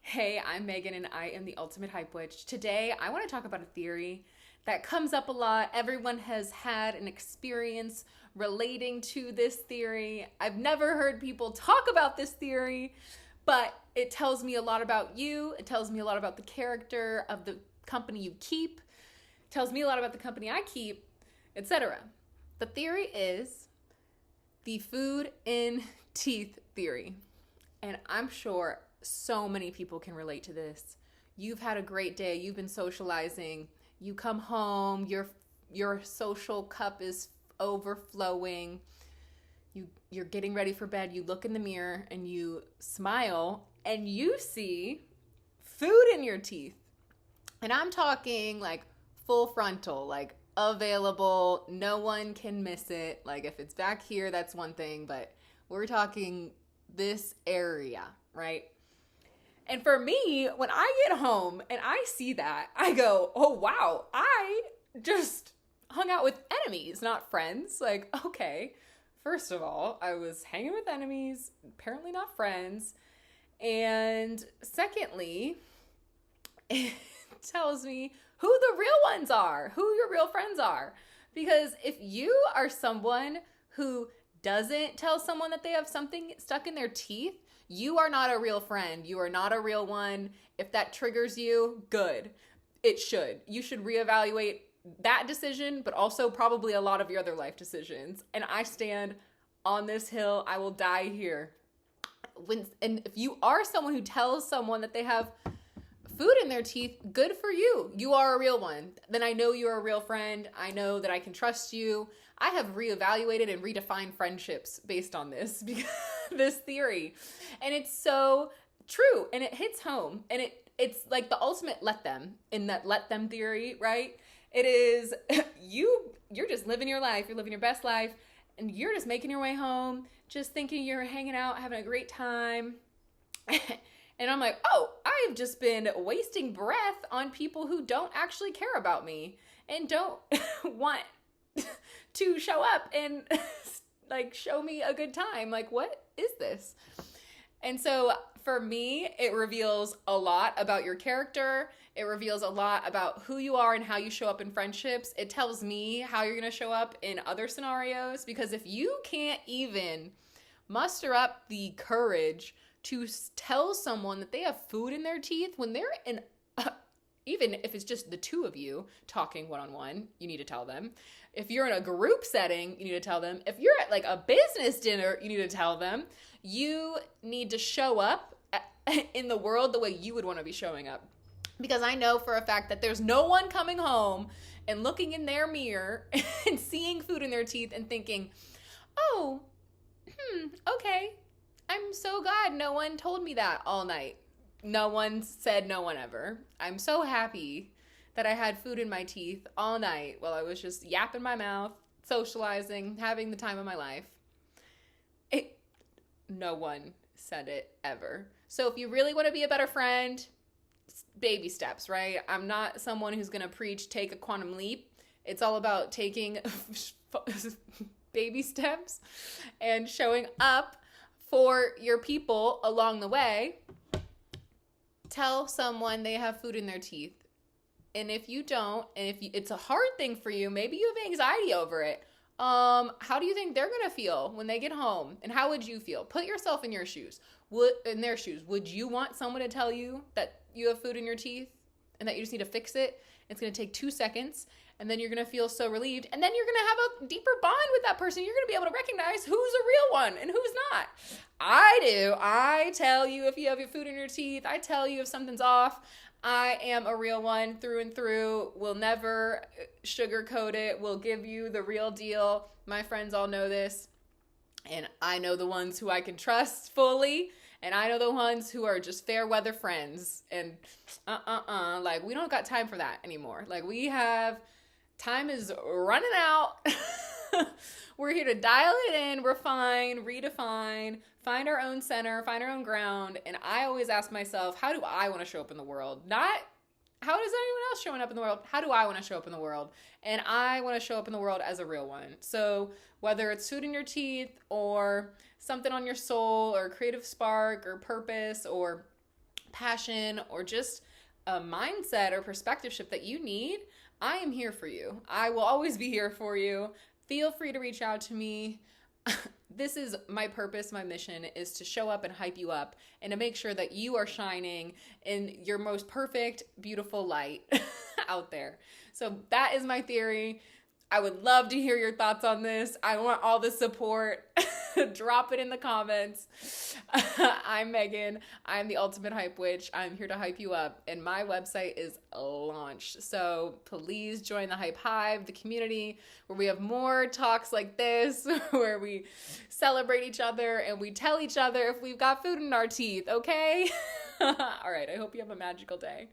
Hey, I'm Megan and I am the Ultimate Hype Witch. Today, I want to talk about a theory that comes up a lot. Everyone has had an experience relating to this theory. I've never heard people talk about this theory, but it tells me a lot about you. It tells me a lot about the character of the company you keep. It tells me a lot about the company I keep, etc. The theory is the food in teeth theory. And I'm sure so many people can relate to this. You've had a great day, you've been socializing, you come home, your social cup is overflowing. You're getting ready for bed, you look in the mirror and you smile and you see food in your teeth. And I'm talking like full frontal, like available, no one can miss it. Like if it's back here, that's one thing, but we're talking this area, right? And for me, when I get home and I see that, I go, oh, wow, I just hung out with enemies, not friends. Like, okay, first of all, I was hanging with enemies, apparently not friends. And secondly, it tells me who the real ones are, who your real friends are. Because if you are someone who doesn't tell someone that they have something stuck in their teeth, you are not a real friend. You are not a real one. If that triggers you, good. It should. You should reevaluate that decision, but also probably a lot of your other life decisions. And I stand on this hill. I will die here. And if you are someone who tells someone that they have food in their teeth, good for you. You are a real one. Then I know you're a real friend. I know that I can trust you. I have reevaluated and redefined friendships based on this this theory. And it's so true and it hits home. And it's like the ultimate let them in that let them theory, right? It is you're just living your life. You're living your best life and you're just making your way home, just thinking you're hanging out, having a great time. And I'm like, oh, I've just been wasting breath on people who don't actually care about me and don't want to show up and like show me a good time. Like, what is this? And so for me, it reveals a lot about your character. It reveals a lot about who you are and how you show up in friendships. It tells me how you're going to show up in other scenarios, because if you can't even muster up the courage to tell someone that they have food in their teeth when they're in, even if it's just the two of you talking one-on-one, you need to tell them. If you're in a group setting, you need to tell them. If you're at like a business dinner, you need to tell them. You need to show up in the world the way you would want to be showing up. Because I know for a fact that there's no one coming home and looking in their mirror and seeing food in their teeth and thinking, oh, okay. I'm so glad no one told me that all night. No one said no one ever. I'm so happy that I had food in my teeth all night while I was just yapping my mouth, socializing, having the time of my life. No one said it ever. So if you really want to be a better friend, baby steps, right? I'm not someone who's going to preach take a quantum leap. It's all about taking baby steps and showing up for your people along the way. Tell someone they have food in their teeth. And if you don't, and if it's a hard thing for you, maybe you have anxiety over it. How do you think they're going to feel when they get home? And how would you feel? Put yourself in your shoes. In their shoes. Would you want someone to tell you that you have food in your teeth and that you just need to fix it? It's going to take 2 seconds. And then you're going to feel so relieved. And then you're going to have a deeper bond with that person. You're going to be able to recognize who's a real one and who's not. I do. I tell you if you have your food in your teeth. I tell you if something's off. I am a real one through and through. We'll never sugarcoat it. We'll give you the real deal. My friends all know this. And I know the ones who I can trust fully. And I know the ones who are just fair weather friends. And like we don't got time for that anymore. Like time is running out. We're here to dial it in, refine, redefine, find our own center, find our own ground. And I always ask myself, how do I want to show up in the world? Not how does anyone else showing up in the world? How do I want to show up in the world? And I want to show up in the world as a real one. So whether it's food in your teeth or something on your soul or creative spark or purpose or passion or just a mindset or perspective shift that you need, I am here for you. I will always be here for you. Feel free to reach out to me. This is my purpose, my mission is to show up and hype you up and to make sure that you are shining in your most perfect, beautiful light out there. So that is my theory. I would love to hear your thoughts on this. I want all the support. Drop it in the comments. I'm Megan. I'm the Ultimate Hype Witch. I'm here to hype you up, and my website is launched. So please join the Hype Hive, the community where we have more talks like this, where we celebrate each other and we tell each other if we've got food in our teeth, okay? All right, I hope you have a magical day.